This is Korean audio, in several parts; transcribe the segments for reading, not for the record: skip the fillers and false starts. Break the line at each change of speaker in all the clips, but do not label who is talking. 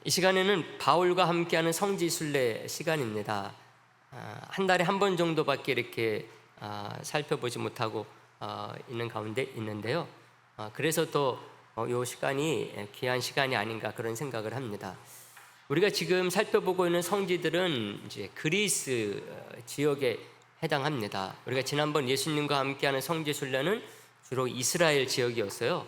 이 시간에는 바울과 함께하는 성지순례 시간입니다. 한 달에 한 번 정도밖에 이렇게 살펴보지 못하고 있는 가운데 있는데요. 그래서 또 이 시간이 귀한 시간이 아닌가 그런 생각을 합니다. 우리가 지금 살펴보고 있는 성지들은 이제 그리스 지역에 해당합니다. 우리가 지난번 예수님과 함께하는 성지순례는 주로 이스라엘 지역이었어요.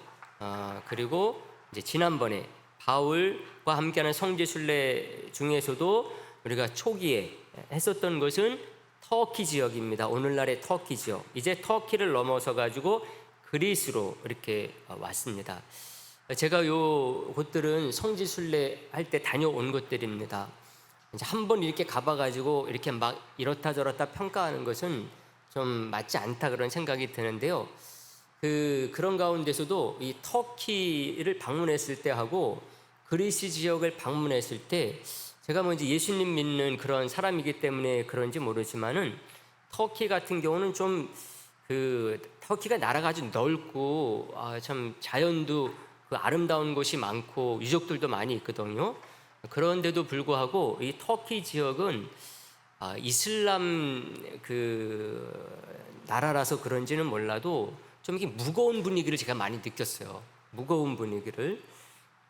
그리고 이제 지난번에 바울과 함께하는 성지순례 중에서도 우리가 초기에 했었던 것은 터키 지역입니다. 오늘날의 터키 지역. 이제 터키를 넘어서 가지고 그리스로 이렇게 왔습니다. 제가 요 곳들은 성지순례 할 때 다녀온 곳들입니다. 이제 한번 이렇게 가봐가지고 이렇게 막 이렇다 저렇다 평가하는 것은 좀 맞지 않다 그런 생각이 드는데요. 그런 가운데서도 이 터키를 방문했을 때 하고 그리스 지역을 방문했을 때 제가 이제 예수님 믿는 그런 사람이기 때문에 그런지 모르지만은 터키 같은 경우는 좀 터키가 나라가 아주 넓고 참 자연도 아름다운 곳이 많고 유적들도 많이 있거든요. 그런데도 불구하고 이 터키 지역은 이슬람 나라라서 그런지는 몰라도 좀 이렇게 무거운 분위기를 제가 많이 느꼈어요. 무거운 분위기를.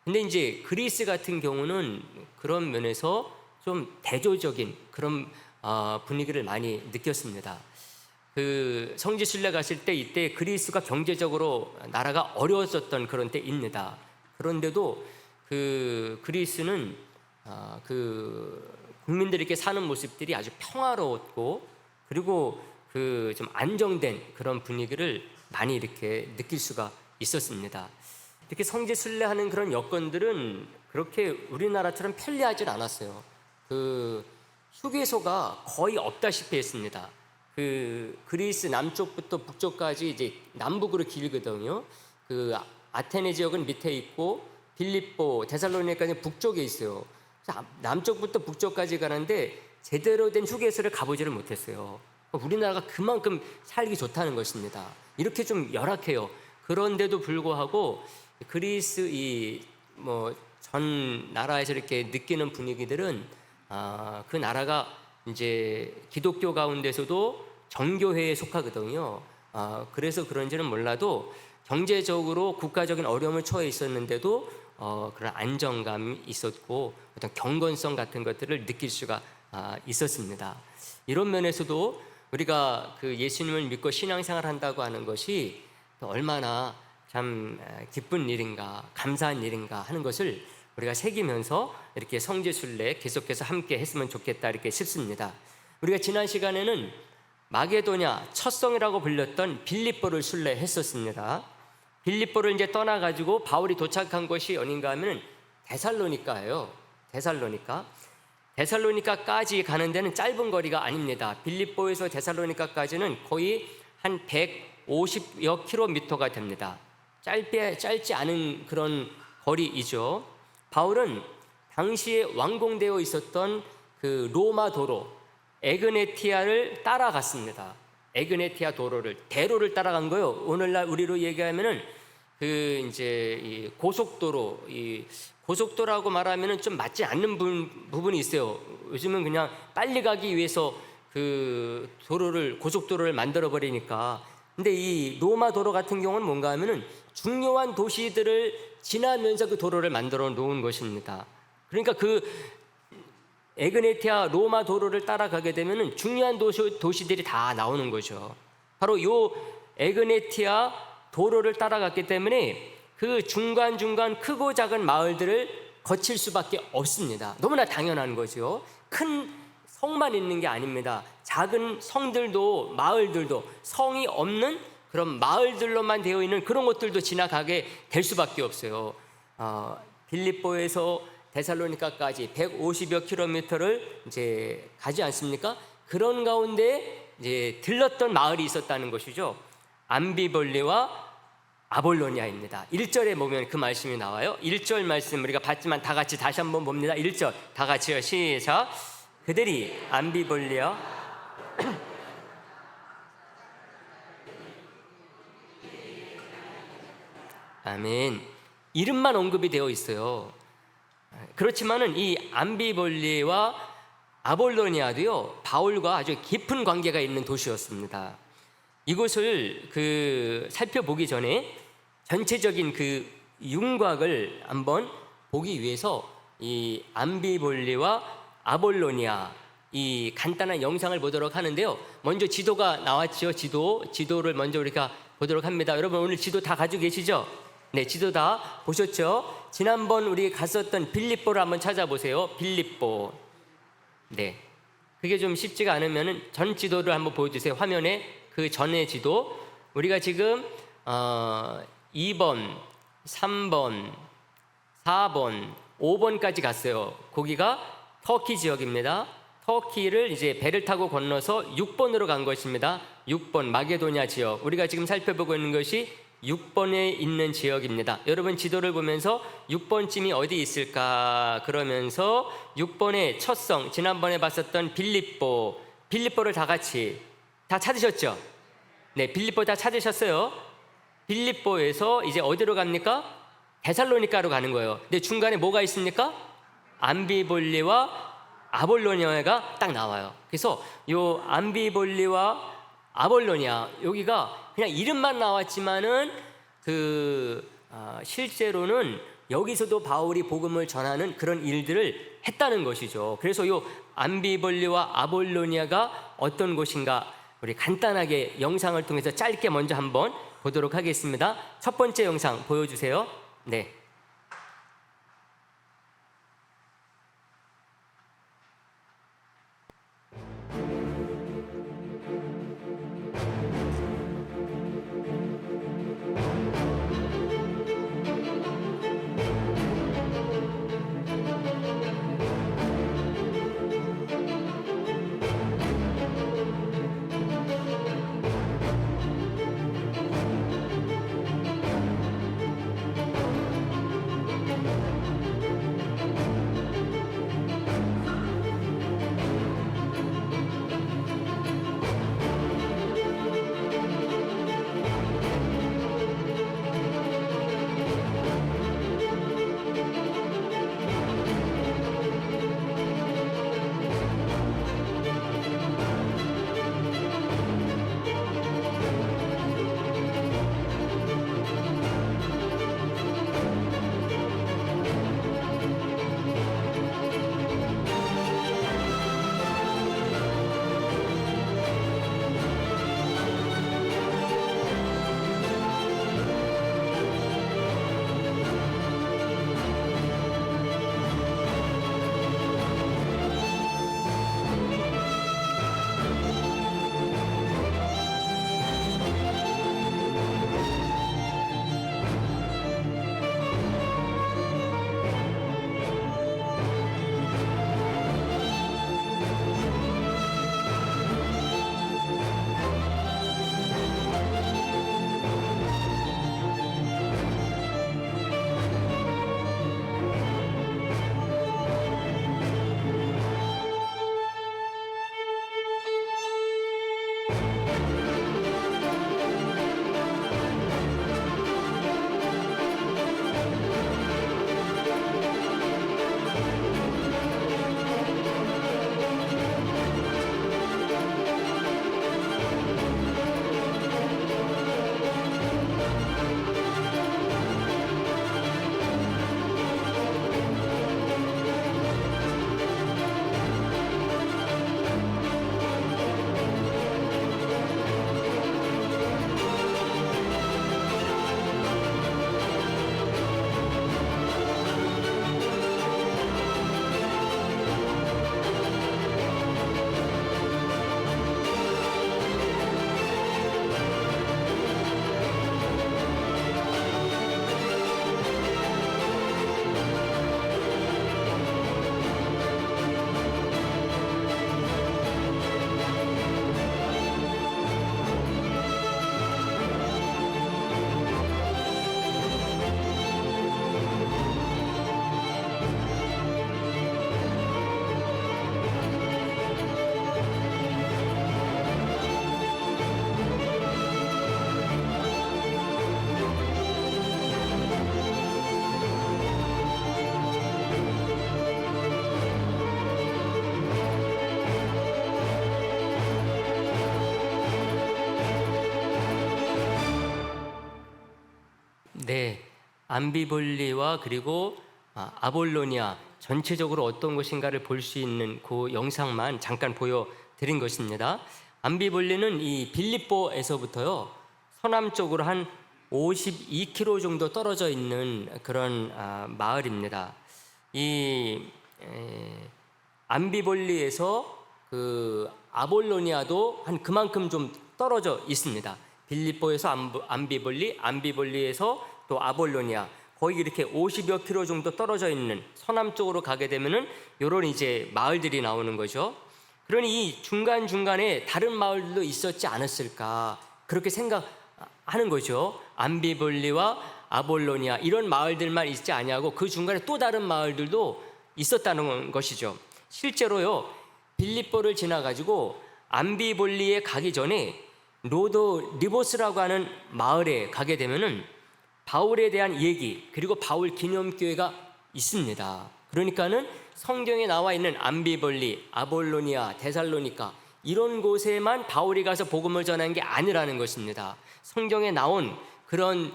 근데 이제 그리스 같은 경우는 그런 면에서 좀 대조적인 그런 분위기를 많이 느꼈습니다. 성지순례 갔을 때 이때 그리스가 경제적으로 나라가 어려웠었던 그런 때입니다. 그런데도 그리스는 국민들이 이렇게 사는 모습들이 아주 평화로웠고 그리고 좀 안정된 그런 분위기를 많이 이렇게 느낄 수가 있었습니다. 이렇게 성지순례하는 그런 여건들은 그렇게 우리나라처럼 편리하진 않았어요. 휴게소가 거의 없다시피 했습니다. 그리스 남쪽부터 북쪽까지 이제 남북으로 길거든요. 아테네 지역은 밑에 있고 빌립보, 데살로니가는 북쪽에 있어요. 남쪽부터 북쪽까지 가는데 제대로 된 휴게소를 가보지를 못했어요. 우리나라가 그만큼 살기 좋다는 것입니다. 이렇게 좀 열악해요. 그런데도 불구하고 그리스 전 나라에서 이렇게 느끼는 분위기들은 그 나라가 이제 기독교 가운데서도 정교회에 속하거든요. 그래서 그런지는 몰라도 경제적으로 국가적인 어려움을 처해 있었는데도 그런 안정감이 있었고 어떤 경건성 같은 것들을 느낄 수가 있었습니다. 이런 면에서도 우리가 예수님을 믿고 신앙생활 한다고 하는 것이 얼마나 참 기쁜 일인가 감사한 일인가 하는 것을 우리가 새기면서 이렇게 성지순례 계속해서 함께 했으면 좋겠다 이렇게 싶습니다. 우리가 지난 시간에는 마게도냐 첫 성이라고 불렸던 빌립보를 순례했었습니다. 빌립보를 이제 떠나가지고 바울이 도착한 곳이 어딘가 하면 데살로니가예요. 데살로니가까지 가는 데는 짧은 거리가 아닙니다. 빌립보에서 데살로니가까지는 거의 한 150여 킬로미터가 됩니다. 짧지 않은 그런 거리이죠. 바울은 당시에 완공되어 있었던 로마 도로 에그네티아를 따라갔습니다. 에그네티아 대로를 따라간 거예요. 오늘날 우리로 얘기하면은 이제 이 고속도로라고 말하면은 좀 맞지 않는 부분이 있어요. 요즘은 그냥 빨리 가기 위해서 고속도로를 만들어 버리니까. 근데 이 로마 도로 같은 경우는 뭔가 하면은 중요한 도시들을 지나면서 그 도로를 만들어 놓은 것입니다. 그러니까 에그네티아 로마 도로를 따라가게 되면은 중요한 도시들이 다 나오는 거죠. 바로 요 에그네티아 도로를 따라갔기 때문에 그 중간중간 크고 작은 마을들을 거칠 수밖에 없습니다. 너무나 당연한 거죠. 큰 성만 있는 게 아닙니다. 작은 성들도 마을들도 성이 없는 그런 마을들로만 되어 있는 그런 곳들도 지나가게 될 수밖에 없어요. 빌립보에서 데살로니가까지 150여 킬로미터를 이제 가지 않습니까? 그런 가운데 이제 들렀던 마을이 있었다는 것이죠. 암비볼리와 아볼로니아입니다. 1절에 보면 그 말씀이 나와요. 1절 말씀 우리가 봤지만 다 같이 다시 한번 봅니다. 1절 다 같이요. 시작. 그들이 암비볼리와 아멘. 이름만 언급이 되어 있어요. 그렇지만은 이 암비볼리와 아볼로니아도요, 바울과 아주 깊은 관계가 있는 도시였습니다. 이곳을 살펴보기 전에 전체적인 윤곽을 한번 보기 위해서 이 암비볼리와 아볼로니아 이 간단한 영상을 보도록 하는데요. 먼저 지도가 나왔죠. 지도를 먼저 우리가 보도록 합니다. 여러분 오늘 지도 다 가지고 계시죠? 네, 지도 다 보셨죠? 지난번 우리 갔었던 빌립보를 한번 찾아보세요. 빌립보. 네, 그게 좀 쉽지가 않으면 전 지도를 한번 보여주세요. 화면에 그 전의 지도. 우리가 지금 2번, 3번, 4번, 5번까지 갔어요. 거기가 터키 지역입니다. 터키를 이제 배를 타고 건너서 6번으로 간 것입니다. 6번 마게도냐 지역. 우리가 지금 살펴보고 있는 것이 6번에 있는 지역입니다. 여러분 지도를 보면서 6번쯤이 어디 있을까 그러면서 6번의 첫 성, 지난번에 봤었던 빌립보를 다 같이 다 찾으셨죠? 네, 빌립보 다 찾으셨어요. 빌립보에서 이제 어디로 갑니까? 데살로니가로 가는 거예요. 근데 중간에 뭐가 있습니까? 암비볼리와 아볼로니아가 딱 나와요. 그래서 요 암비볼리와 아볼로니아, 여기가 그냥 이름만 나왔지만은 실제로는 여기서도 바울이 복음을 전하는 그런 일들을 했다는 것이죠. 그래서 요 암비볼리와 아볼로니아가 어떤 곳인가 우리 간단하게 영상을 통해서 짧게 먼저 한번 보도록 하겠습니다. 첫 번째 영상 보여주세요. 네. 네, 암비볼리와 그리고 아볼로니아 전체적으로 어떤 것인가를 볼 수 있는 그 영상만 잠깐 보여드린 것입니다. 암비볼리는 이 빌립보에서부터요 서남쪽으로 한 52km 정도 떨어져 있는 그런 마을입니다. 이 암비볼리에서 그 아볼로니아도 한 그만큼 좀 떨어져 있습니다. 빌립보에서 암비볼리, 암비볼리에서 또 아볼로니아, 거의 이렇게 50여 킬로 정도 떨어져 있는 서남쪽으로 가게 되면은 요런 이제 마을들이 나오는 거죠. 그러니 이 중간중간에 다른 마을들도 있었지 않았을까 그렇게 생각하는 거죠. 암비볼리와 아볼로니아 이런 마을들만 있지 아니하고 그 중간에 또 다른 마을들도 있었다는 것이죠. 실제로요 빌립보를 지나가지고 암비볼리에 가기 전에 로도 리보스라고 하는 마을에 가게 되면은 바울에 대한 얘기 그리고 바울 기념교회가 있습니다. 그러니까는 성경에 나와 있는 암비볼리, 아볼로니아, 데살로니가 이런 곳에만 바울이 가서 복음을 전한 게 아니라는 것입니다. 성경에 나온 그런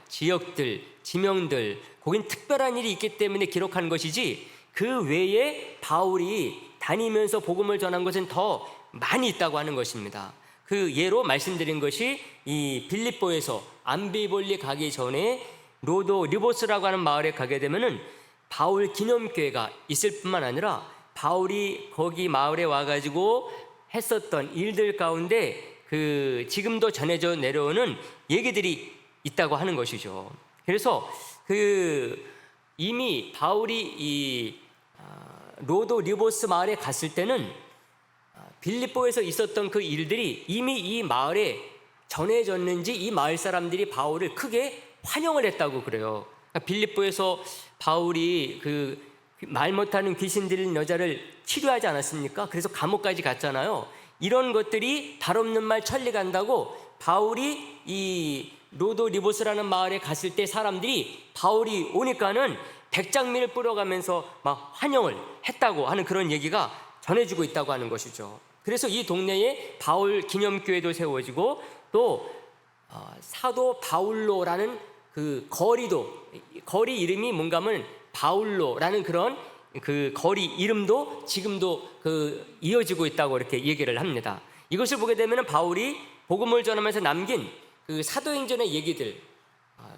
지역들, 지명들, 거긴 특별한 일이 있기 때문에 기록한 것이지 그 외에 바울이 다니면서 복음을 전한 것은 더 많이 있다고 하는 것입니다. 그 예로 말씀드린 것이 이 빌립보에서 암비볼리 가기 전에 로도 리보스라고 하는 마을에 가게 되면은 바울 기념교회가 있을 뿐만 아니라 바울이 거기 마을에 와가지고 했었던 일들 가운데 그 지금도 전해져 내려오는 얘기들이 있다고 하는 것이죠. 그래서 그 이미 바울이 이 로도 리보스 마을에 갔을 때는 빌립보에서 있었던 그 일들이 이미 이 마을에 전해졌는지 이 마을 사람들이 바울을 크게 환영을 했다고 그래요. 그러니까 빌립보에서 바울이 그 말 못하는 귀신 들린 여자를 치료하지 않았습니까? 그래서 감옥까지 갔잖아요. 이런 것들이 발 없는 말 천리 간다고 바울이 이 로도 리보스라는 마을에 갔을 때 사람들이 바울이 오니까는 백장미를 뿌려가면서 막 환영을 했다고 하는 그런 얘기가 전해지고 있다고 하는 것이죠. 그래서 이 동네에 바울 기념교회도 세워지고 또 사도 바울로라는 그 거리 이름이 뭔가 하면 바울로라는 그런 그 거리 이름도 지금도 그 이어지고 있다고 이렇게 얘기를 합니다. 이것을 보게 되면 바울이 복음을 전하면서 남긴 그 사도행전의 얘기들,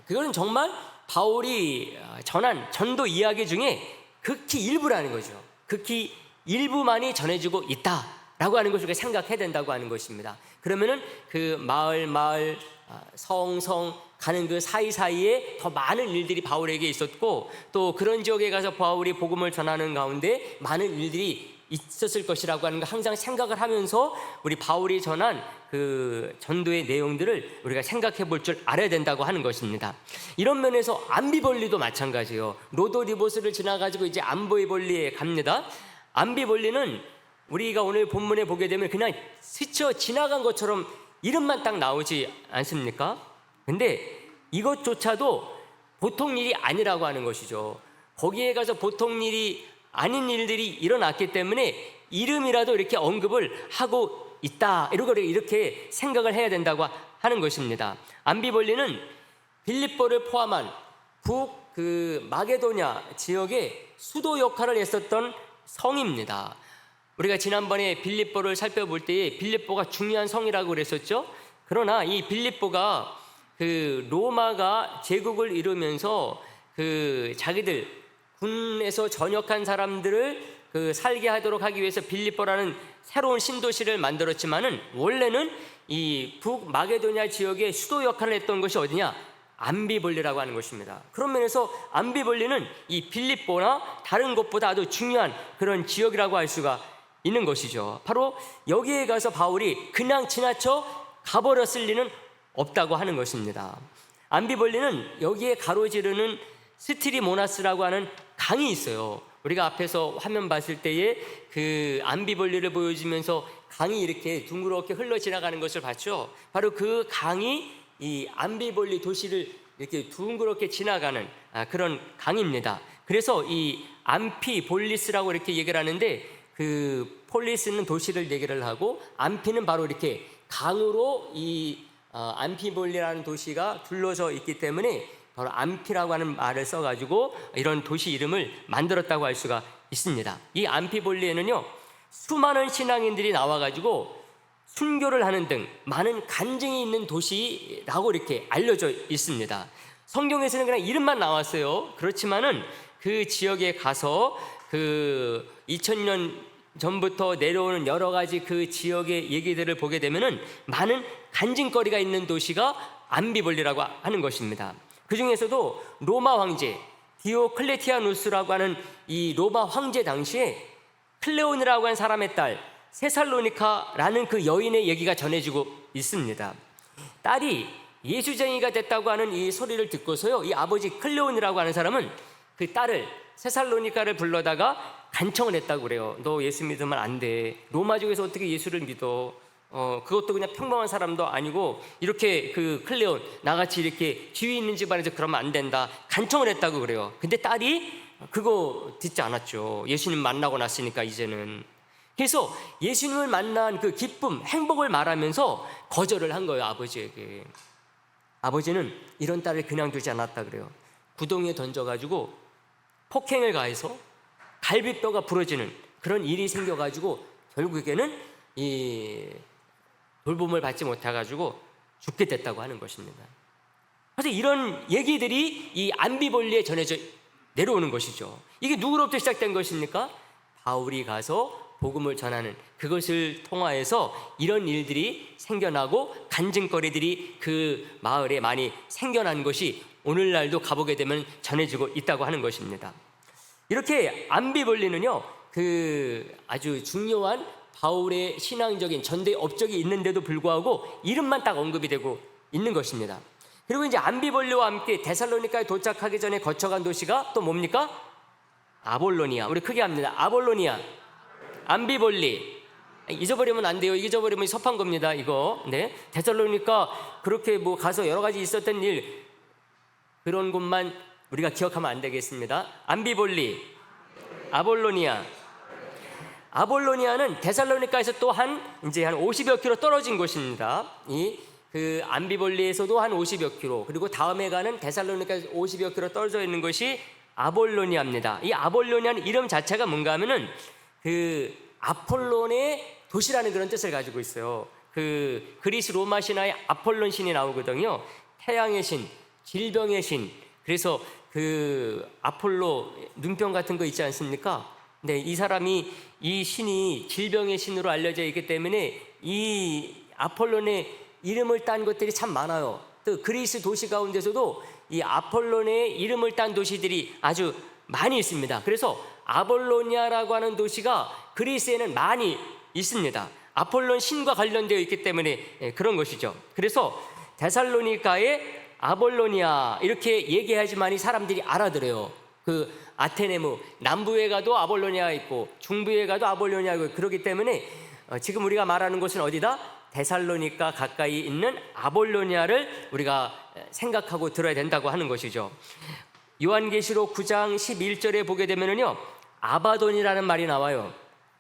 그거는 정말 바울이 전한 전도 이야기 중에 극히 일부라는 거죠. 극히 일부만이 전해지고 있다라고 하는 것을 생각해야 된다고 하는 것입니다. 그러면은 그 마을 성 가는 그 사이사이에 더 많은 일들이 바울에게 있었고 또 그런 지역에 가서 바울이 복음을 전하는 가운데 많은 일들이 있었을 것이라고 하는 거 항상 생각을 하면서 우리 바울이 전한 그 전도의 내용들을 우리가 생각해 볼 줄 알아야 된다고 하는 것입니다. 이런 면에서 암비볼리도 마찬가지예요. 로도 리보스를 지나가지고 이제 암비볼리에 갑니다. 암비볼리는 우리가 오늘 본문에 보게 되면 그냥 스쳐 지나간 것처럼 이름만 딱 나오지 않습니까? 근데 이것조차도 보통 일이 아니라고 하는 것이죠. 거기에 가서 보통 일이 아닌 일들이 일어났기 때문에 이름이라도 이렇게 언급을 하고 있다 이렇게 생각을 해야 된다고 하는 것입니다. 암비볼리는 빌립보를 포함한 북 그 마게도냐 지역의 수도 역할을 했었던 성입니다. 우리가 지난번에 빌립보를 살펴볼 때에 빌립보가 중요한 성이라고 그랬었죠. 그러나 이 빌립보가 그 로마가 제국을 이루면서 그 자기들 군에서 전역한 사람들을 그 살게 하도록 하기 위해서 빌립보라는 새로운 신도시를 만들었지만은 원래는 이 북마게도냐 지역의 수도 역할을 했던 것이 어디냐? 암비볼리라고 하는 것입니다. 그런 면에서 암비볼리는 이 빌립보나 다른 곳보다 아주 중요한 그런 지역이라고 할 수가 있는 것이죠. 바로 여기에 가서 바울이 그냥 지나쳐 가버렸을 리는 없다고 하는 것입니다. 암비볼리는 여기에 가로지르는 스트리모나스라고 하는 강이 있어요. 우리가 앞에서 화면 봤을 때에 그 암비볼리를 보여주면서 강이 이렇게 둥그렇게 흘러 지나가는 것을 봤죠. 바로 그 강이 이 암비볼리 도시를 이렇게 둥그렇게 지나가는 그런 강입니다. 그래서 이 암피볼리스라고 이렇게 얘기를 하는데 그 폴리스는 도시를 얘기를 하고 암피는 바로 이렇게 강으로 이 암피볼리라는 도시가 둘러져 있기 때문에 바로 암피라고 하는 말을 써가지고 이런 도시 이름을 만들었다고 할 수가 있습니다. 이 암피볼리에는요, 수많은 신앙인들이 나와가지고 순교를 하는 등 많은 간증이 있는 도시라고 이렇게 알려져 있습니다. 성경에서는 그냥 이름만 나왔어요. 그렇지만은 그 지역에 가서 그 2000년 전부터 내려오는 여러 가지 그 지역의 얘기들을 보게 되면은 많은 간증거리가 있는 도시가 암비볼리라고 하는 것입니다. 그 중에서도 로마 황제 디오클레티아누스라고 하는 이 로마 황제 당시에 클레온이라고 하는 사람의 딸 세살로니카라는 그 여인의 얘기가 전해지고 있습니다. 딸이 예수쟁이가 됐다고 하는 이 소리를 듣고서요, 이 아버지 클레온이라고 하는 사람은 그 딸을 세살로니카를 불러다가 간청을 했다고 그래요. 너 예수 믿으면 안 돼. 로마족에서 어떻게 예수를 믿어? 그것도 그냥 평범한 사람도 아니고 이렇게 그 클레온 나같이 이렇게 지위 있는 집안에서 그러면 안 된다. 간청을 했다고 그래요. 근데 딸이 그거 듣지 않았죠. 예수님 만나고 났으니까 이제는. 그래서 예수님을 만난 그 기쁨, 행복을 말하면서 거절을 한 거예요, 아버지에게. 아버지는 이런 딸을 그냥 두지 않았다 그래요. 구덩이에 던져가지고 폭행을 가해서 갈비뼈가 부러지는 그런 일이 생겨가지고 결국에는 이 돌봄을 받지 못해가지고 죽게 됐다고 하는 것입니다. 그래서 이런 얘기들이 이 암비볼리에 전해져 내려오는 것이죠. 이게 누구로부터 시작된 것입니까? 바울이 가서 복음을 전하는 그것을 통하여서 이런 일들이 생겨나고 간증거리들이 그 마을에 많이 생겨난 것이 오늘날도 가보게 되면 전해지고 있다고 하는 것입니다. 이렇게 암비볼리는요, 그 아주 중요한 바울의 신앙적인 전도의 업적이 있는데도 불구하고 이름만 딱 언급이 되고 있는 것입니다. 그리고 이제 암비볼리와 함께 데살로니카에 도착하기 전에 거쳐간 도시가 또 뭡니까? 아볼로니아. 우리 크게 합니다. 아볼로니아, 암비볼리. 잊어버리면 안 돼요. 잊어버리면 섭한 겁니다. 이거. 네. 데살로니카 그렇게 뭐 가서 여러 가지 있었던 일, 그런 곳만 우리가 기억하면 안 되겠습니다. 암비볼리, 아볼로니아. 아볼로니아는 데살로니카에서 또 이제 한 50여 킬로 떨어진 곳입니다. 그 암비볼리에서도 한 50여 킬로, 그리고 다음에 가는 데살로니카에서 50여 킬로 떨어져 있는 것이 아볼로니아입니다. 이 아볼로니아는 이름 자체가 뭔가 하면은 그 아폴론의 도시라는 그런 뜻을 가지고 있어요. 그 그리스 로마 신화에 아폴론 신이 나오거든요. 태양의 신, 질병의 신. 그래서 그 아폴로 눈병 같은 거 있지 않습니까? 네, 이 사람이 이 신이 질병의 신으로 알려져 있기 때문에 이 아폴론의 이름을 딴 것들이 참 많아요. 또 그리스 도시 가운데서도 이 아폴론의 이름을 딴 도시들이 아주 많이 있습니다. 그래서 아볼로니아라고 하는 도시가 그리스에는 많이 있습니다. 아폴론 신과 관련되어 있기 때문에 그런 것이죠. 그래서 데살로니카의 아볼로니아 이렇게 얘기하지만이 사람들이 알아들어요. 그 아테네무 남부에 가도 아볼로니아가 있고 중부에 가도 아볼로니아가 있고, 그렇기 때문에 지금 우리가 말하는 곳은 어디다? 데살로니카 가까이 있는 아볼로니아를 우리가 생각하고 들어야 된다고 하는 것이죠. 요한계시록 9장 11절에 보게 되면은요, 아바돈이라는 말이 나와요.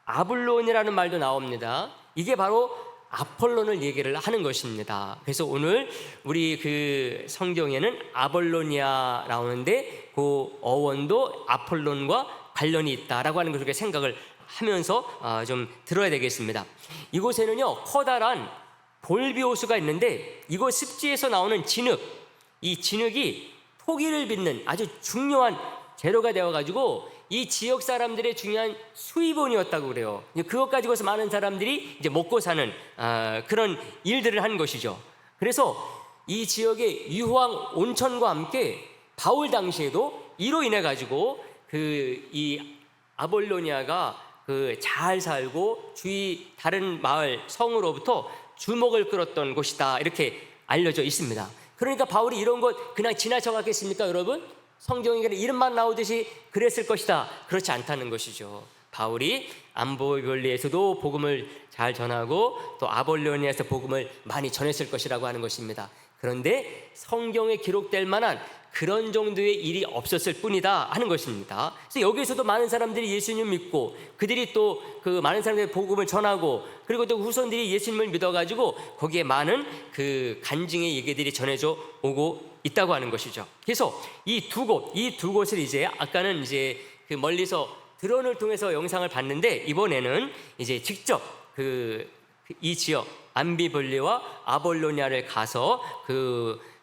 아블론이라는 말도 나옵니다. 이게 바로 아폴론을 얘기를 하는 것입니다. 그래서 오늘 우리 그 성경에는 아볼로니아 나오는데 그 어원도 아폴론과 관련이 있다라고 하는 것을 생각을 하면서 좀 들어야 되겠습니다. 이곳에는요, 커다란 볼비호수가 있는데 이곳 습지에서 나오는 진흙, 이 진흙이 토기를 빚는 아주 중요한 재료가 되어가지고 이 지역 사람들의 중요한 수입원이었다고 그래요. 그것 가지고서 많은 사람들이 이제 먹고 사는 그런 일들을 하는 것이죠. 그래서 이 지역의 유황 온천과 함께 바울 당시에도 이로 인해 가지고 이 아볼로니아가 그 잘 살고 주위 다른 마을 성으로부터 주목을 끌었던 곳이다, 이렇게 알려져 있습니다. 그러니까 바울이 이런 것 그냥 지나쳐 갔겠습니까, 여러분? 성경에 이름만 나오듯이 그랬을 것이다. 그렇지 않다는 것이죠. 바울이 암비볼리에서도 복음을 잘 전하고 또 아볼로니아에서 복음을 많이 전했을 것이라고 하는 것입니다. 그런데 성경에 기록될 만한 그런 정도의 일이 없었을 뿐이다 하는 것입니다. 그래서 여기서도 많은 사람들이 예수님 믿고 그들이 또 그 많은 사람들의 복음을 전하고 그리고 또 후손들이 예수님을 믿어가지고 거기에 많은 그 간증의 얘기들이 전해져 오고 있다고 하는 것이죠. 그래서 이 두 곳을 이제 아까는 이제 그 멀리서 드론을 통해서 영상을 봤는데 이번에는 이제 직접 이 지역 암비볼리와 아볼로니아를 가서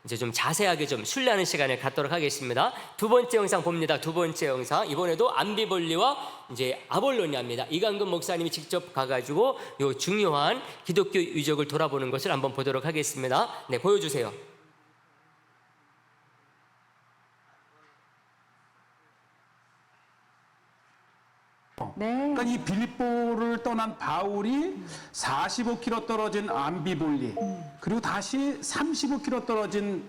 이제 좀 자세하게 좀 순례하는 시간을 갖도록 하겠습니다. 두 번째 영상 봅니다. 두 번째 영상 이번에도 암비볼리와 이제 아볼로니아입니다. 이강근 목사님이 직접 가가지고 요 중요한 기독교 유적을 돌아보는 것을 한번 보도록 하겠습니다. 네, 보여주세요.
네.
그러니까 이 빌립보를 떠난 바울이 45km 떨어진 암비볼리 그리고 다시 35km 떨어진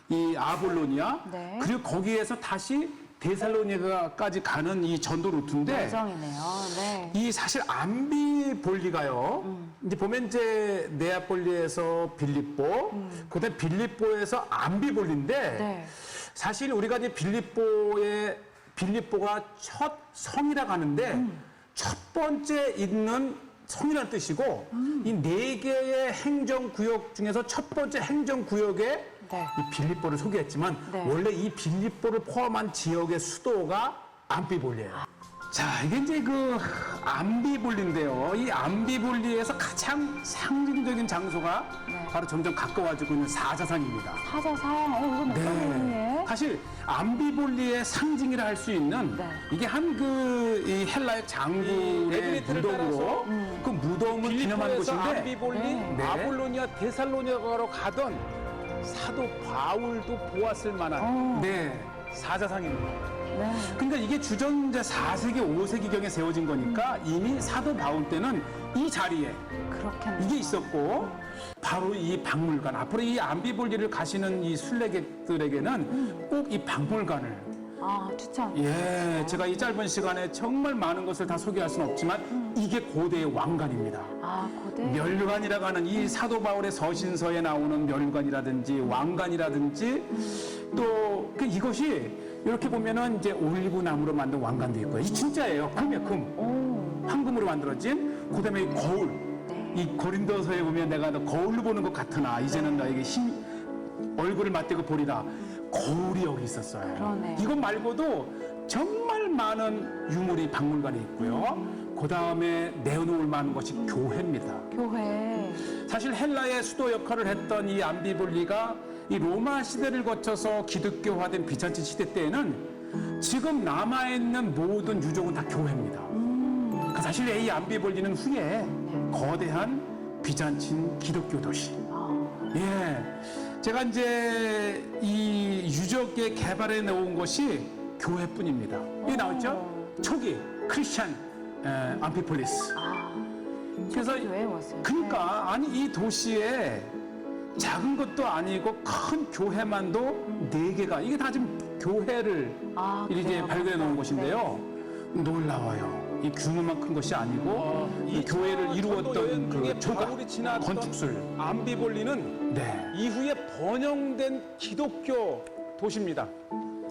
이 아볼로니아
네.
그리고 거기에서 다시 데살로니가까지 가는 이 전도 루트인데
예정이네요. 네.
이 사실 암비볼리가요. 이제 보면 이제 네아폴리에서 빌립보, 그다음에 빌립보에서 암비볼리인데
네.
사실 우리가 이제 빌립보가 첫 성이라고 하는데 첫 번째 있는 성이라는 뜻이고 이 네 개의 행정구역 중에서 첫 번째 행정구역에
네.
이 빌립보를 소개했지만
네.
원래 이 빌립보를 포함한 지역의 수도가 암비볼리예요. 자, 이게 이제 그 암비볼리인데요. 이 암비볼리에서 가장 상징적인 장소가
네.
바로 점점 가까워지고 있는 사자산입니다.
사자산. 이건 어떤 의미예요?
사실 암비볼리의 상징이라 할 수 있는
네.
이게 이 헬라의 장군의
에그리트를
무덤으로 그 무덤을 기념하는
빌립보에서
곳인데
암비볼리,
네.
아볼로니아, 데살로니가로 가던 사도 바울도 보았을 만한
네.
사자상입니다.
네.
그러니까 이게 주전 이제 4세기, 5세기경에 세워진 거니까 이미 사도 바울 때는 이 자리에
그렇겠네요.
이게 있었고 바로 이 박물관 앞으로 이 암비볼리를 가시는 이 순례객들에게는 꼭 이 박물관을
추천.
예, 제가 이 짧은 시간에 정말 많은 것을 다 소개할 수는 없지만 이게 고대의 왕관입니다.
고대.
멸관이라고 하는 이 사도 바울의 서신서에 나오는 멸관이라든지 왕관이라든지 또 이것이 이렇게 보면은 이제 올리브 나무로 만든 왕관도 있고요. 이 진짜예요. 금이에요, 금. 황금으로 만들어진 그다음에 이 거울.
네.
이 고린도서에 보면 내가 너 거울로 보는 것 같으나 이제는 너에게 얼굴을 맞대고 보리라. 거울이 여기 있었어요.
그러네.
이것 말고도 정말 많은 유물이 박물관에 있고요. 그 다음에 내어놓을 만한 것이 교회입니다.
교회.
사실 헬라의 수도 역할을 했던 이 암비볼리가 이 로마 시대를 거쳐서 기독교화된 비잔틴 시대 때에는 지금 남아있는 모든 유적은 다 교회입니다. 그러니까 사실 이 암비볼리는 후에 거대한 비잔틴 기독교 도시. 예. 제가 이제 이 유적의 개발에 넣은 것이 교회뿐입니다. 여기 나왔죠? 초기 크리스찬 암피폴리스. 그래서
교회에 왔어요.
그러니까 아니 이 도시에 작은 것도 아니고 큰 교회만도 4개가 이게 다 지금 교회를 이제
그래요?
발견해 놓은 곳인데요. 놀라워요. 이 규모만 큰 것이 아니고 이 교회를 이루었던 그 조각,
바울이 지났던
건축술.
암비볼리는
네.
이후에 번영된 기독교 도시입니다.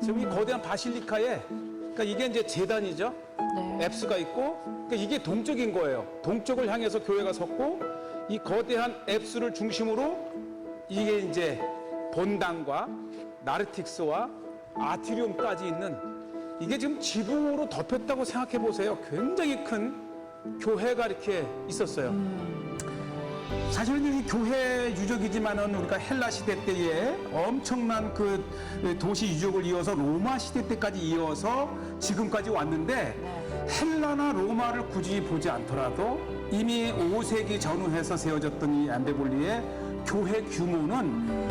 지금 이 거대한 바실리카에 그러니까 이게 이제 제단이죠.
네.
앱스가 있고 그러니까 이게 동쪽인 거예요. 동쪽을 향해서 교회가 섰고 이 거대한 앱스를 중심으로 이게 이제 본당과 나르틱스와 아트리움까지 있는 이게 지금 지붕으로 덮였다고 생각해 보세요. 굉장히 큰 교회가 이렇게 있었어요.
사실은 이 교회 유적이지만은 우리가 헬라 시대 때에 엄청난 그 도시 유적을 이어서 로마 시대 때까지 이어서 지금까지 왔는데 헬라나 로마를 굳이 보지 않더라도 이미 5세기 전후해서 세워졌던 이 암비볼리의 교회 규모는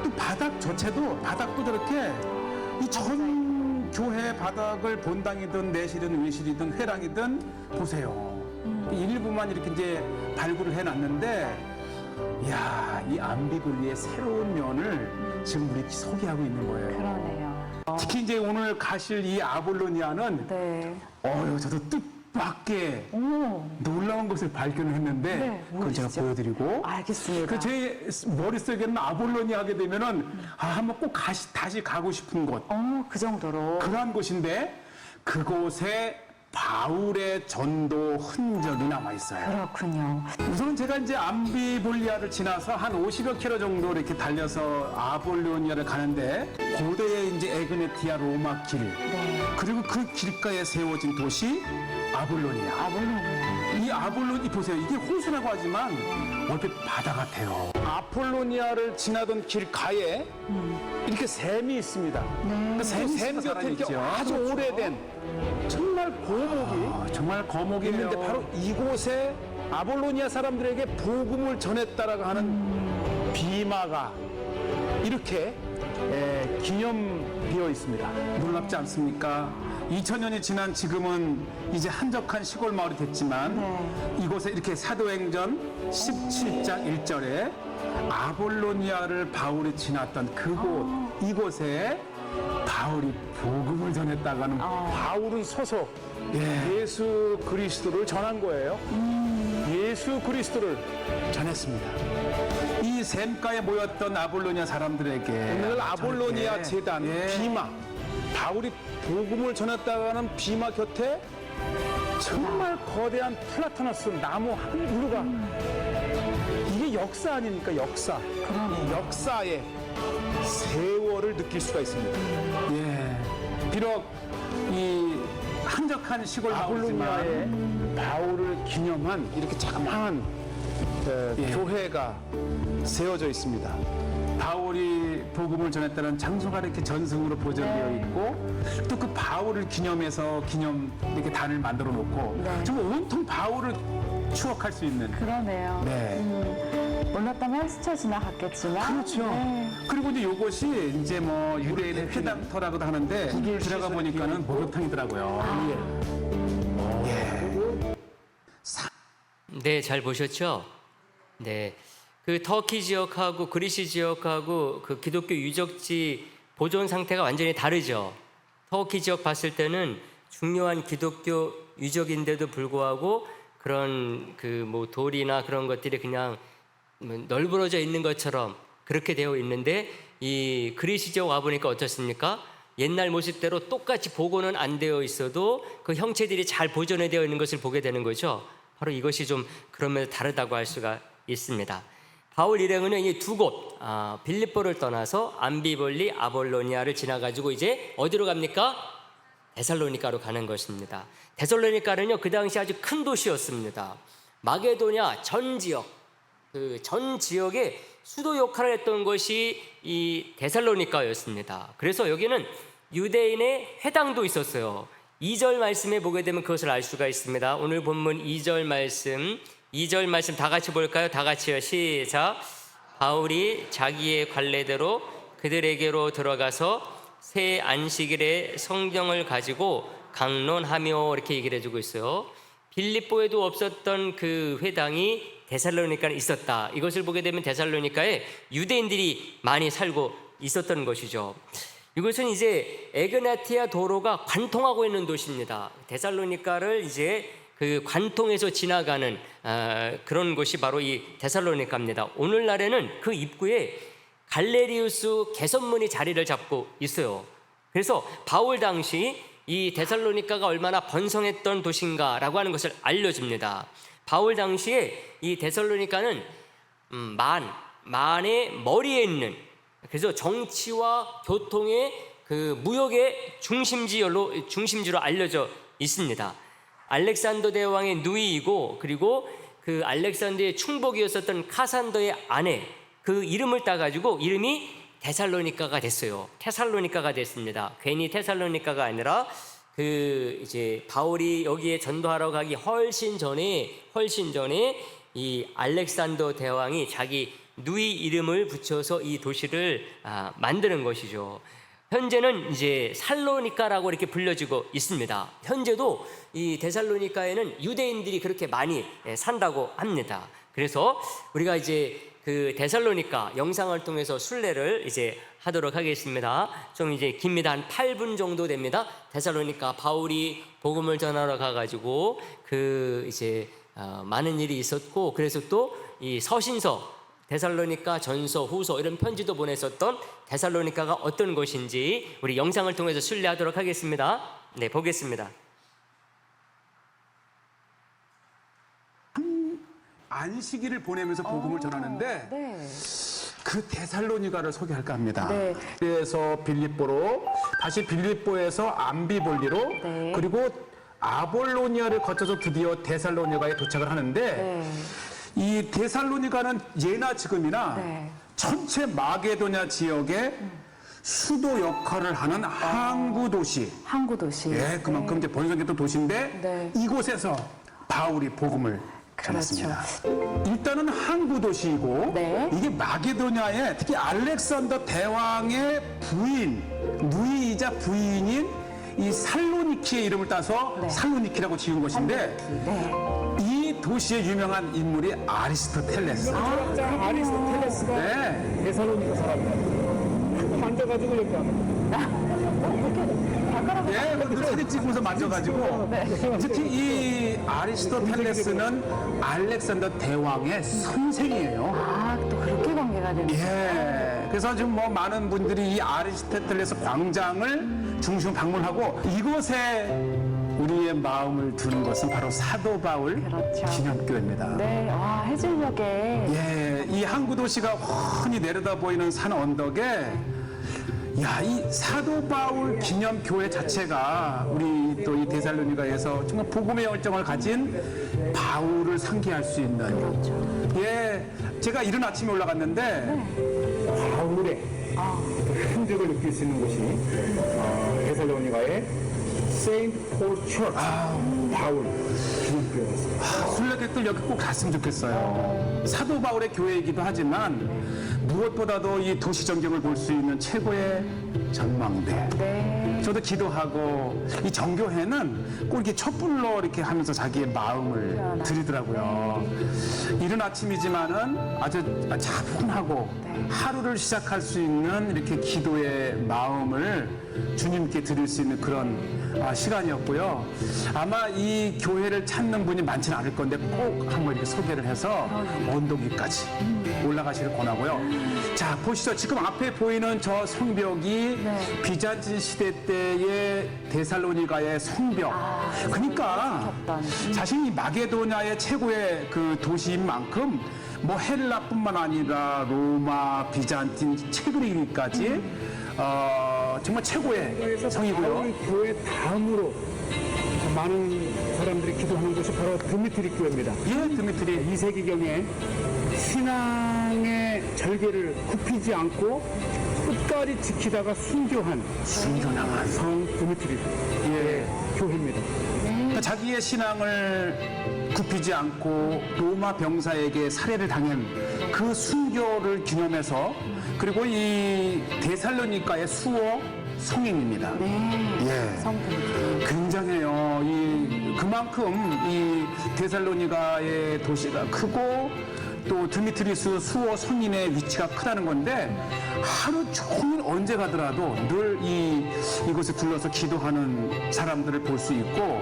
또 바닥도 저렇게 이 전 교회 바닥을 본당이든 내실이든 외실이든 회랑이든 보세요. 일부만 이렇게 이제 발굴을 해놨는데, 이 암비볼리의 새로운 면을 지금 우리 소개하고 있는 거예요.
그러네요.
특히 이제 오늘 가실 이 아볼로니아는,
네.
저도 뜻밖의
오,
놀라운 것을 발견을 했는데
네,
그걸 제가
무엇이죠?
보여드리고
알겠습니다.
그 제 머릿속에는 아볼로니 하게 되면은 한번 꼭 다시 가고 싶은 곳
그 정도로.
그러한 곳인데 그곳에 바울의 전도 흔적이 남아 있어요.
그렇군요.
우선 제가 이제 암비볼리아를 지나서 한 50여 킬로 정도 이렇게 달려서 아볼로니아를 가는데 고대의 이제 에그네티아 로마 길
네.
그리고 그 길가에 세워진 도시 아볼로니아.
아볼로니아.
이 아볼로니 보세요. 이게 호수라고 하지만 얼핏 바다 같아요.
아폴로니아를 지나던 길가에 이렇게 샘이 있습니다. 그 샘 곁에 이렇게 아주 오래된 정말 고목이
정말 거목이네요.
있는데 바로 이곳에 아볼로니아 사람들에게 복음을 전했다라고 하는 비마가 이렇게 기념되어 있습니다.
놀랍지 않습니까? 2000년이 지난 지금은 이제 한적한 시골 마을이 됐지만 이곳에 이렇게 사도행전 17장 1절에 아볼로니아를 바울이 지났던 그곳 이곳에 바울이 복음을 전했다고 하는
바울은 서서 예수 그리스도를 전한 거예요. 예수 그리스도를 전했습니다.
이 샘가에 모였던 아볼로니아 사람들에게
오늘 아볼로니아
저렇게,
재단 비마 바울이 복음을 전했다고 하는 비마 곁에 정말 거대한 플라타너스 나무 한 그루가 이게 역사 아닙니까? 역사. 이 역사의 세월을 느낄 수가 있습니다.
예. 비록 이 한적한 시골
아볼로니아에
마을이지만
바울을 기념한 이렇게 자그마한 교회가 세워져 있습니다.
바울이 복음을 전했다는 장소가 이렇게 전승으로 보존되어 있고 또 그 바울을 기념해서 이렇게 단을 만들어 놓고 정말 온통 바울을 추억할 수 있는
그러네요.
네.
몰랐다면 스쳐 지나갔겠지만.
그렇죠.
네.
그리고 이제 요것이 이제 뭐 유대인의 회당터라고도 하는데 들어가 보니까는 목욕탕이더라고요.
네, 잘 보셨죠? 네. 그 터키 지역하고 그리스 지역하고 그 기독교 유적지 보존 상태가 완전히 다르죠. 터키 지역 봤을 때는 중요한 기독교 유적인데도 불구하고 그런 그 뭐 돌이나 그런 것들이 그냥 널브러져 있는 것처럼 그렇게 되어 있는데 이 그리스 지역 와 보니까 어떻습니까? 옛날 모습대로 똑같이 복원은 안 되어 있어도 그 형체들이 잘 보존이 되어 있는 것을 보게 되는 거죠. 바로 이것이 좀 그런 면에서 다르다고 할 수가 있습니다. 바울 일행은 이 두 곳, 빌립보를 떠나서 암비볼리, 아볼로니아를 지나가지고 이제 어디로 갑니까? 데살로니가로 가는 것입니다. 데살로니가는요, 그 당시 아주 큰 도시였습니다. 마게도냐 전 지역, 그 전 지역의 수도 역할을 했던 것이 이 데살로니가였습니다. 그래서 여기는 유대인의 회당도 있었어요. 2절 말씀에 보게 되면 그것을 알 수가 있습니다. 오늘 본문 2절 말씀 다 같이 볼까요? 다 같이요. 시작. 바울이 자기의 관례대로 그들에게로 들어가서 새 안식일에 성경을 가지고 강론하며 이렇게 얘기를 해주고 있어요. 빌립보에도 없었던 그 회당이 데살로니가에 있었다. 이것을 보게 되면 데살로니가에 유대인들이 많이 살고 있었던 것이죠. 이것은 이제 에그나티아 도로가 관통하고 있는 도시입니다. 데살로니가를 이제 그 관통해서 지나가는 그런 곳이 바로 이 데살로니가입니다. 오늘날에는 그 입구에 갈레리우스 개선문이 자리를 잡고 있어요. 그래서 바울 당시 이 데살로니가가 얼마나 번성했던 도시인가라고 하는 것을 알려줍니다. 바울 당시에 이 데살로니가는 만의 머리에 있는, 그래서 정치와 교통의 그 무역의 중심지로 알려져 있습니다. 알렉산더 대왕의 누이이고, 그리고 그 알렉산더의 충복이었었던 카산더의 아내, 그 이름을 따가지고 이름이 데살로니가가 됐어요. 테살로니가가 됐습니다. 괜히 테살로니가가 아니라 그 이제 바울이 여기에 전도하러 가기 훨씬 전에 이 알렉산더 대왕이 자기 누이 이름을 붙여서 이 도시를 만드는 것이죠. 현재는 이제 살로니가라고 이렇게 불려지고 있습니다. 현재도 이 데살로니가에는 유대인들이 그렇게 많이 산다고 합니다. 그래서 우리가 이제 그 데살로니가 영상을 통해서 순례를 이제 하도록 하겠습니다. 좀 이제 깁니다. 한 8분 정도 됩니다. 데살로니가 바울이 복음을 전하러 가가지고 그 이제 많은 일이 있었고, 그래서 또 이 서신서, 데살로니가 전서, 후서 이런 편지도 보냈었던 데살로니가가 어떤 곳인지 우리 영상을 통해서 순례하도록 하겠습니다. 네, 보겠습니다.
안식일을 보내면서 복음을 전하는데
네.
그 데살로니가를 소개할까 합니다.
네.
그래서 빌립보로, 다시 빌립보에서 암비볼리로,
네.
그리고 아볼로니아를 거쳐서 드디어 데살로니가에 도착을 하는데,
네.
이 데살로니가는 예나 지금이나
네.
전체 마게도냐 지역의 수도 역할을 하는 항구 도시.
항구 도시.
예, 그만큼 이제 번성했던 도시인데,
네.
이곳에서 바울이 복음을 전했습니다. 일단은 항구 도시이고,
네.
이게 마게도냐에 특히 알렉산더 대왕의 부인, 누이이자 부인인 이 살로니키의 이름을 따서
네.
살로니키라고 지은 곳인데,
네.
이 도시의 유명한 인물이 아리스토텔레스.
아리스토텔레스가
네.
데살로니가 사람이에요. 만져가지고 이렇게
예, 그 사진 찍으면서 만져가지고, 특히 이 아리스토텔레스는 알렉산더 대왕의 선생이에요.
아, 또 그렇게 관계가 되는.
예. 그래서 지금 뭐 많은 분들이 이 아리스토텔레스 광장을 중심 방문하고, 이곳에 우리의 마음을 두는 것은 바로 사도 바울
그렇죠.
기념교회입니다.
네. 와, 해질녘에.
예, 이 항구 도시가 훤히 내려다 보이는 산 언덕에, 야, 이 사도 바울 기념교회 자체가 우리 또 이 데살로니가에서 정말 복음의 열정을 가진 바울을 상기할 수 있는. 예, 제가 이른 아침에 올라갔는데,
바울의 흔적을 느낄 수 있는 곳이 데살로니가의 세인트 폴 처치 바울 기념교회였습니다.
순례객들 여기 꼭 갔으면 좋겠어요. 사도 바울의 교회이기도 하지만 무엇보다도 이 도시 전경을 볼 수 있는 최고의 전망대.
네.
저도 기도하고, 이 정교회는 꼭 이렇게 촛불로 이렇게 하면서 자기의 마음을 드리더라고요. 이른 아침이지만은 아주 차분하고 하루를 시작할 수 있는 이렇게 기도의 마음을 주님께 드릴 수 있는 그런 시간이었고요. 아마 이 교회를 찾는 분이 많지는 않을 건데 꼭 한번 이렇게 소개를 해서 언덕 위까지 올라가시길 권하고요. 자, 보시죠. 지금 앞에 보이는 저 성벽이 비잔틴 시대 때의 데살로니가의 성벽. 그러니까 사실 이 마게도냐의 최고의 그 도시인 만큼 뭐 헬라뿐만 아니라 로마, 비잔틴, 최그리기까지 정말 최고의 성이고요.
바울 교회 다음으로 많은 사람들이 기도하는 곳이 바로 드미트리 교회입니다.
예, 드미트리.
2세기경에 신앙의 절개를 굽히지 않고 끝까지 지키다가 순교한 성 드미트리 교회입니다.
그러니까 자기의 신앙을 굽히지 않고 로마 병사에게 살해를 당한 그 순교를 기념해서, 그리고 이 데살로니가의 수호 성인입니다. 예.
성품.
굉장해요. 그만큼 이 데살로니가의 도시가 크고 또 드미트리스 수호 성인의 위치가 크다는 건데, 하루 종일 언제 가더라도 늘 이곳에 둘러서 기도하는 사람들을 볼 수 있고,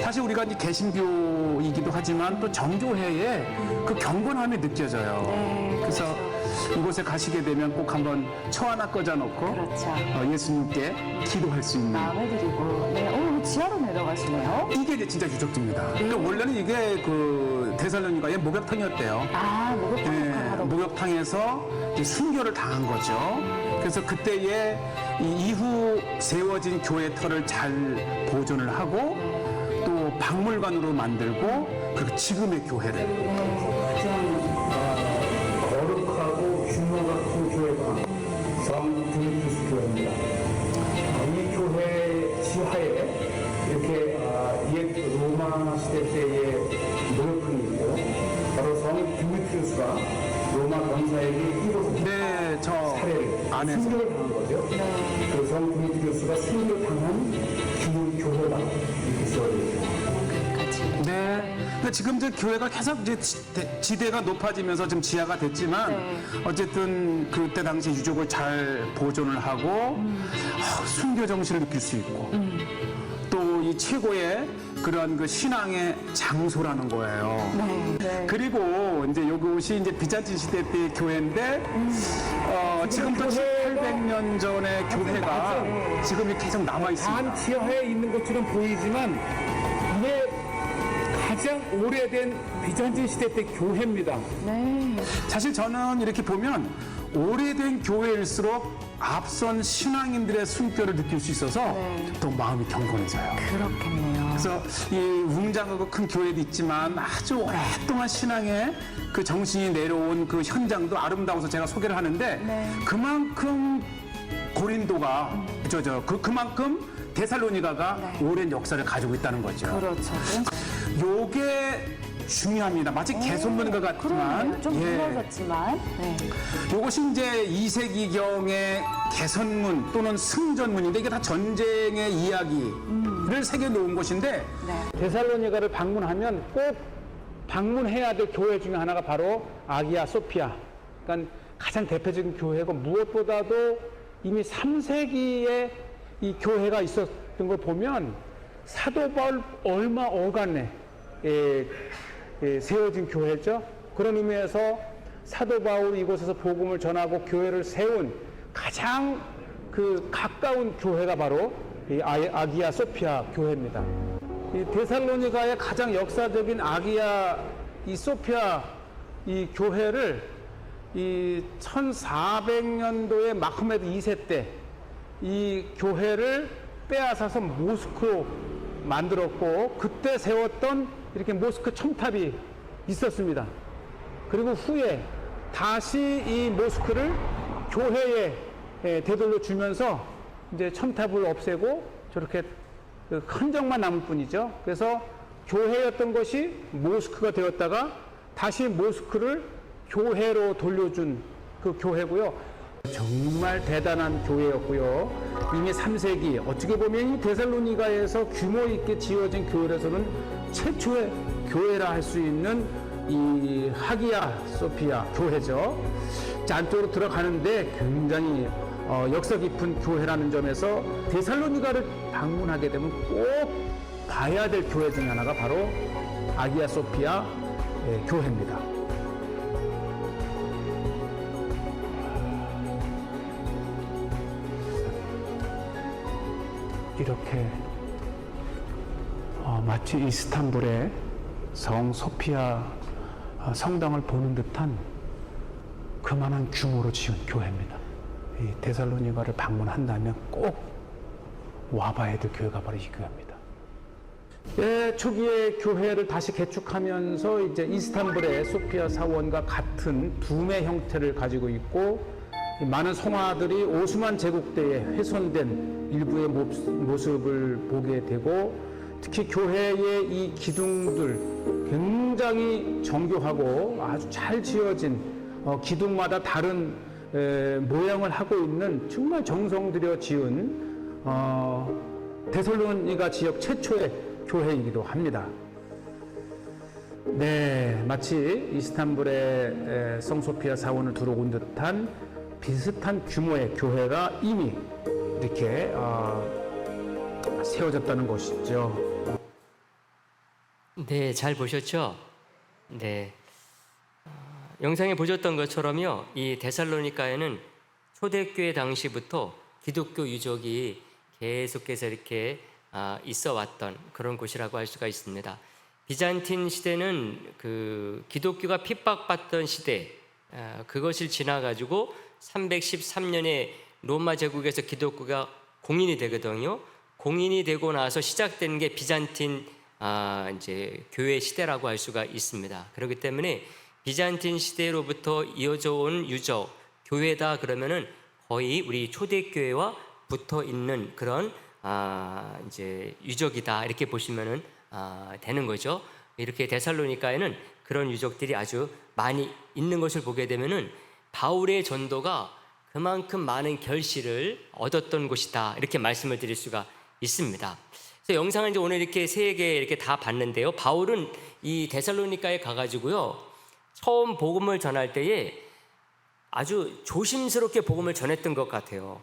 사실 우리가 이제 개신교이기도 하지만 또 정교회의 그 경건함이 느껴져요. 그래서 이곳에 가시게 되면 꼭 한번 처 하나 꽂아놓고
그렇죠.
예수님께 기도할 수 있는.
마음에 드리고. 네. 지하로 내려가시네요.
이게 이제 진짜 유적지입니다. 그러니까 원래는 이게 그 데살로니가의 목욕탕이었대요.
아, 목욕탕
예,
하러.
목욕탕에서 이제 순교를 당한 거죠. 그래서 그때에 이 이후 세워진 교회 터를 잘 보존을 하고 또 박물관으로 만들고, 그리고 지금의 교회를.
거룩하고 규모 같은 교회가 성 드미트리스 교회입니다. 이 교회 지하에 이렇게 옛 로마 시대 때의 목욕탕이 있고요. 바로 성 드미트리스가 로마 병사에게 이곳에서
네, 저
살해를,
안에서.
순교를 당한 거죠. 그 성 드미트리스가 순교를 당한 기념 교회다 이렇게 써져 있습니다.
같이.
네. 그러니까 지금 이제 교회가 계속 이제 지대가 높아지면서 좀 지하가 됐지만
네.
어쨌든 그때 당시 유적을 잘 보존을 하고 순교 정신을 느낄 수 있고 또 이 최고의 그런 그 신앙의 장소라는 거예요.
네. 네.
그리고 이제 이것이 이제 비잔틴 시대 때의 교회인데 지금부터 700년 전의 교회가 지금 계속 남아 있습니다.
반 지하에 있는 것처럼 보이지만 이게 가장 오래된 비잔틴 시대 때 교회입니다.
네.
사실 저는 이렇게 보면 오래된 교회일수록 앞선 신앙인들의 숨결을 느낄 수 있어서
네.
더 마음이 경건해져요.
그렇겠네요.
그래서 이 웅장하고 큰 교회도 있지만 아주 오랫동안 신앙의 그 정신이 내려온 그 현장도 아름다워서 제가 소개를 하는데
네.
그만큼 고린도가 그만큼 데살로니가가
네.
오랜 역사를 가지고 있다는 거죠.
그렇죠.
요게 중요합니다. 마치 개선문과 같지만
그러네요. 좀 무너졌지만. 네.
요것이 이제 2세기경의 개선문 또는 승전문인데 이게 다 전쟁의 이야기를 새겨 놓은 것인데
네.
데살로니가를 방문하면 꼭 방문해야 될 교회 중에 하나가 바로 아기야 소피아. 그러니까 가장 대표적인 교회고 무엇보다도 이미 3세기에 이 교회가 있었던 걸 보면 사도 바울 얼마 어간에 세워진 교회죠. 그런 의미에서 사도 바울이 이곳에서 복음을 전하고 교회를 세운 가장 그 가까운 교회가 바로 이 아기야 소피아 교회입니다. 이 데살로니가의 가장 역사적인 아기야 이 소피아 이 교회를 이 1400년도에 마흐메드 2세 때 이 교회를 빼앗아서 모스크로 만들었고 그때 세웠던 이렇게 모스크 첨탑이 있었습니다. 그리고 후에 다시 이 모스크를 교회에 되돌려 주면서 이제 첨탑을 없애고 저렇게 그 흔적만 남을 뿐이죠. 그래서 교회였던 것이 모스크가 되었다가 다시 모스크를 교회로 돌려준 그 교회고요. 정말 대단한 교회였고요. 이미 3세기 어떻게 보면 이 데살로니가에서 규모 있게 지어진 교회에서는 최초의 교회라 할 수 있는 이 하기야 소피아 교회죠. 안쪽으로 들어가는데 굉장히 역사 깊은 교회라는 점에서 데살로니가를 방문하게 되면 꼭 봐야 될 교회 중에 하나가 바로 아기야 소피아 교회입니다. 이렇게 마치 이스탄불의 성 소피아 성당을 보는 듯한 그만한 규모로 지은 교회입니다. 이 데살로니가를 방문한다면 꼭 와봐야 될 교회가 바로 이 교회입니다. 초기에 교회를 다시 개축하면서 이제 이스탄불의 소피아 사원과 같은 둠의 형태를 가지고 있고 많은 성화들이 오스만 제국 때에 훼손된 일부의 모습을 보게 되고 특히 교회의 이 기둥들 굉장히 정교하고 아주 잘 지어진 기둥마다 다른 모양을 하고 있는 정말 정성 들여 지은 데살로니가 지역 최초의 교회이기도 합니다. 네, 마치 이스탄불의 성소피아 사원을 두루 온 듯한 비슷한 규모의 교회가 이미 이렇게 세워졌다는 것이죠.
네, 잘 보셨죠? 네. 영상에 보셨던 것처럼요, 이 데살로니가에는 초대교회 당시부터 기독교 유적이 계속해서 이렇게 있어 왔던 그런 곳이라고 할 수가 있습니다. 비잔틴 시대는 그 기독교가 핍박받던 시대, 그것을 지나가지고 313년에 로마 제국에서 기독교가 공인이 되거든요. 공인이 되고 나서 시작된 게 비잔틴 이제 교회 시대라고 할 수가 있습니다. 그렇기 때문에 비잔틴 시대로부터 이어져 온 유적, 교회다 그러면은 거의 우리 초대교회와 붙어 있는 그런 이제 유적이다 이렇게 보시면은 되는 거죠. 이렇게 데살로니가에는 그런 유적들이 아주 많이 있는 것을 보게 되면은 바울의 전도가 그만큼 많은 결실을 얻었던 곳이다 이렇게 말씀을 드릴 수가 있습니다. 그래서 영상을 이제 오늘 이렇게 3개 이렇게 다 봤는데요. 바울은 이 데살로니가에 가가지고요, 처음 복음을 전할 때에 아주 조심스럽게 복음을 전했던 것 같아요.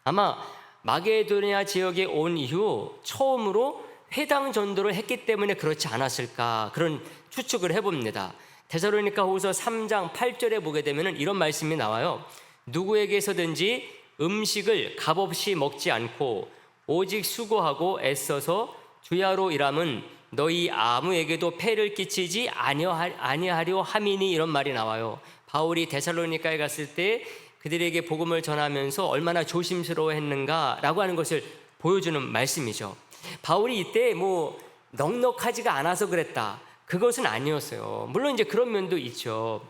아마 마게도니아 지역에 온 이후 처음으로 회당 전도를 했기 때문에 그렇지 않았을까, 그런 추측을 해봅니다. 데살로니가 후서 3장 8절에 보게 되면 이런 말씀이 나와요. 누구에게서든지 음식을 값없이 먹지 않고 오직 수고하고 애써서 주야로 일함은 너희 아무에게도 폐를 끼치지 아니하려 함이니, 이런 말이 나와요. 바울이 데살로니가에 갔을 때 그들에게 복음을 전하면서 얼마나 조심스러워했는가라고 하는 것을 보여주는 말씀이죠. 바울이 이때 뭐 넉넉하지가 않아서 그랬다, 그것은 아니었어요. 물론 이제 그런 면도 있죠.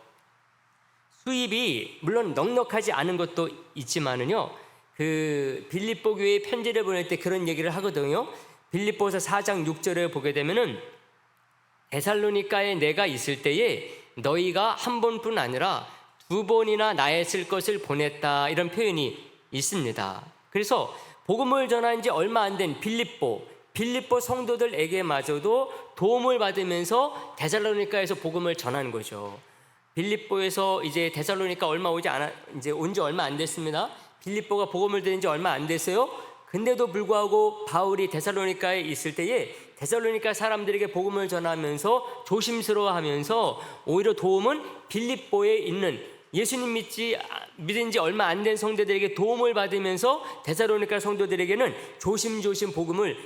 수입이 물론 넉넉하지 않은 것도 있지만은요, 그 빌립보 교회에 편지를 보낼 때 그런 얘기를 하거든요. 빌립보서 4장 6절에 보게 되면은 데살로니가에 내가 있을 때에 너희가 한 번뿐 아니라 2번이나 나의 쓸 것을 보냈다, 이런 표현이 있습니다. 그래서 복음을 전한 지 얼마 안 된 빌립보 성도들에게마저도 도움을 받으면서 데살로니가에서 복음을 전한 거죠. 빌립보에서 이제 데살로니가 이제 온 지 얼마 안 됐습니다. 빌립보가 복음을 들은 지 얼마 안 됐어요. 근데도 불구하고 바울이 데살로니가에 있을 때에 데살로니가 사람들에게 복음을 전하면서 조심스러워하면서 오히려 도움은 빌립보에 있는 예수님 믿은 지 얼마 안 된 성도들에게 도움을 받으면서 데살로니가 성도들에게는 조심조심 복음을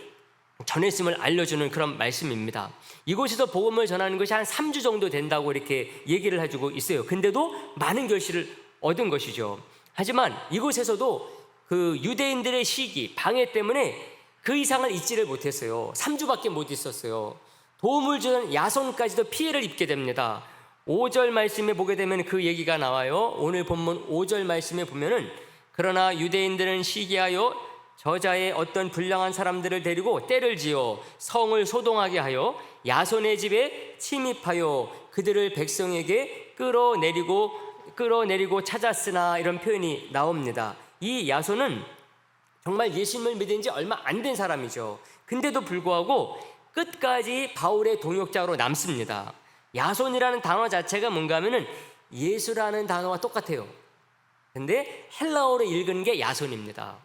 전했음을 알려주는 그런 말씀입니다. 이곳에서 복음을 전하는 것이 한 3주 정도 된다고 이렇게 얘기를 해주고 있어요. 근데도 많은 결실을 얻은 것이죠. 하지만 이곳에서도 그 유대인들의 시기, 방해 때문에 그 이상을 잊지를 못했어요. 3주밖에 못 있었어요. 도움을 주는 야손까지도 피해를 입게 됩니다. 5절 말씀에 보게 되면 그 얘기가 나와요. 오늘 본문 5절 말씀에 보면은 그러나 유대인들은 시기하여 저자의 어떤 불량한 사람들을 데리고 때를 지어 성을 소동하게 하여 야손의 집에 침입하여 그들을 백성에게 끌어내리고 찾았으나, 이런 표현이 나옵니다. 이 야손은 정말 예수님을 믿은 지 얼마 안 된 사람이죠. 근데도 불구하고 끝까지 바울의 동역자로 남습니다. 야손이라는 단어 자체가 뭔가 하면은 예수라는 단어와 똑같아요. 근데 헬라어로 읽은 게 야손입니다.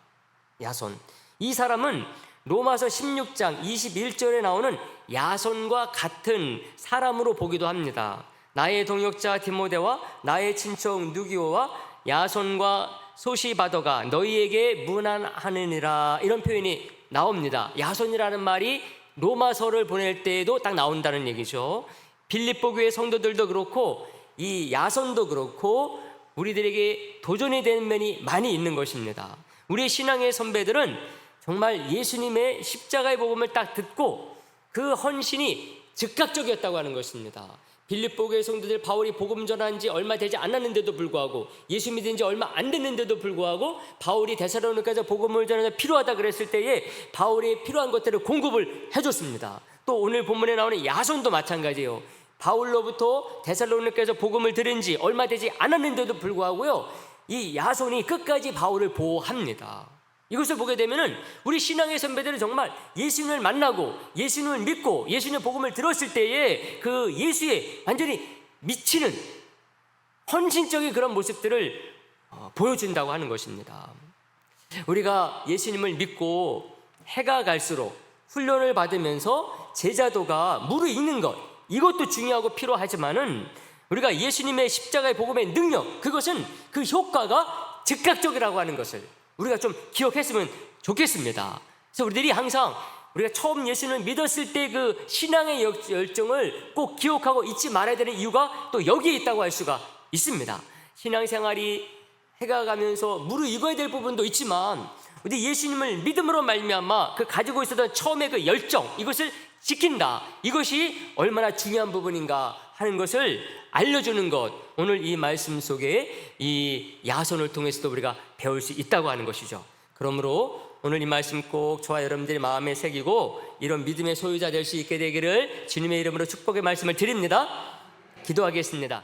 야손. 이 사람은 로마서 16장 21절에 나오는 야손과 같은 사람으로 보기도 합니다. 나의 동역자 디모데와 나의 친척 누기오와 야손과 소시바더가 너희에게 문안하느니라, 이런 표현이 나옵니다. 야손이라는 말이 로마서를 보낼 때에도 딱 나온다는 얘기죠. 빌립보 교회 성도들도 그렇고 이 야손도 그렇고 우리들에게 도전이 되는 면이 많이 있는 것입니다. 우리의 신앙의 선배들은 정말 예수님의 십자가의 복음을 딱 듣고 그 헌신이 즉각적이었다고 하는 것입니다. 빌립보 교회 성도들, 바울이 복음 전한 지 얼마 되지 않았는데도 불구하고, 예수 믿은 지 얼마 안 됐는데도 불구하고 바울이 데살로니가에서 복음을 전하자 필요하다 그랬을 때에 바울이 필요한 것들을 공급을 해줬습니다. 또 오늘 본문에 나오는 야손도 마찬가지예요. 바울로부터 데살로니가에서 복음을 들은 지 얼마 되지 않았는데도 불구하고요, 이 야손이 끝까지 바울을 보호합니다. 이것을 보게 되면은 우리 신앙의 선배들은 정말 예수님을 만나고 예수님을 믿고 예수님의 복음을 들었을 때에 그 예수에 완전히 미치는 헌신적인 그런 모습들을 보여준다고 하는 것입니다. 우리가 예수님을 믿고 해가 갈수록 훈련을 받으면서 제자도가 무르익는 것, 이것도 중요하고 필요하지만은 우리가 예수님의 십자가의 복음의 능력, 그것은 그 효과가 즉각적이라고 하는 것을 우리가 좀 기억했으면 좋겠습니다. 그래서 우리들이 항상 우리가 처음 예수님을 믿었을 때 그 신앙의 열정을 꼭 기억하고 잊지 말아야 되는 이유가 또 여기에 있다고 할 수가 있습니다. 신앙생활이 해가 가면서 무르익어야 될 부분도 있지만 우리 예수님을 믿음으로 말미암아 그 가지고 있었던 처음의 그 열정, 이것을 지킨다, 이것이 얼마나 중요한 부분인가 하는 것을 알려주는 것, 오늘 이 말씀 속에 이 야손을 통해서도 우리가 배울 수 있다고 하는 것이죠. 그러므로 오늘 이 말씀 꼭 저와 여러분들이 마음에 새기고 이런 믿음의 소유자 될 수 있게 되기를 주님의 이름으로 축복의 말씀을 드립니다. 기도하겠습니다.